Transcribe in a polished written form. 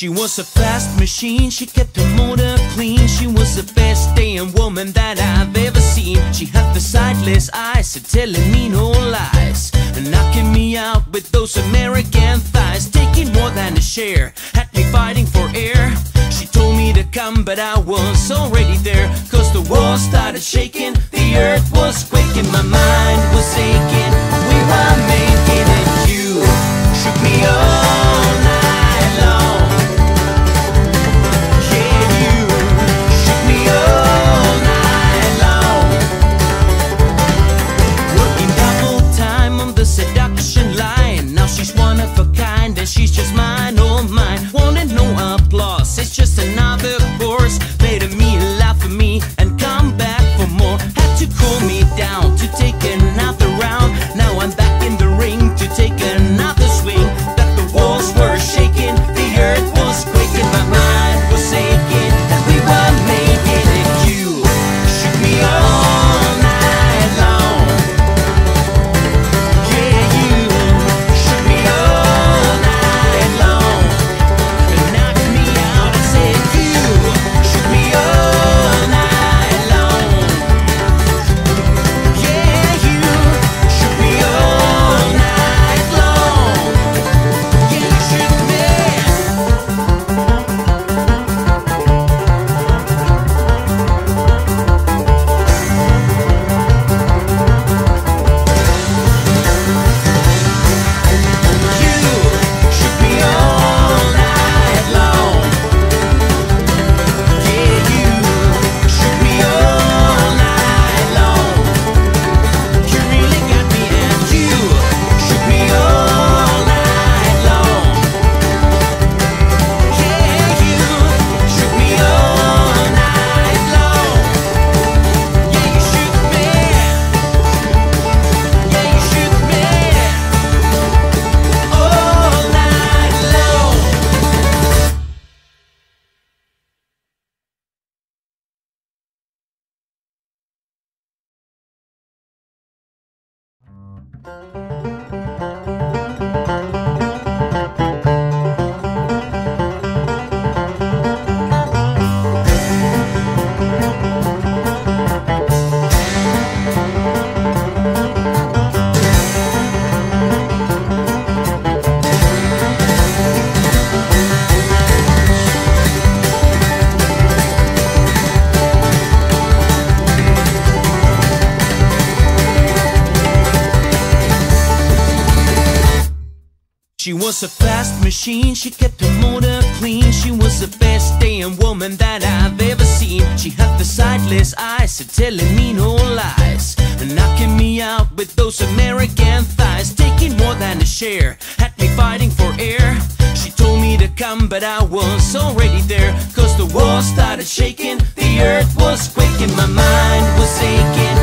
She was a fast machine, she kept her motor clean. She was the best damn woman that I've ever seen. She had the sightless eyes, telling me no lies, and knocking me out with those American thighs. Taking more than a share, had me fighting for air. She told me to come, but I was already there. Cause the world started shaking, the earth was quaking, my mind was aching. We were making it, you shook me all night long. Seduction line, now she's one of a kind, and she's just mine, oh mine. Wanted no applause, it's just another course. Made me laugh at me and come back for more. Had to cool me down to take another round. Now I'm back in the ring to take another swing. That the walls were shaking, the earth was quaking, my mind was aching, and we were making it. You shook me all night long. She was a fast machine, she kept her motor clean. She was the best damn woman that I've ever seen. She had the sightless eyes, telling me no lies, and knocking me out with those American thighs. Taking more than a share, had me fighting for air. She told me to come, but I was already there. Cause the world started shaking, the earth was quaking, my mind was aching.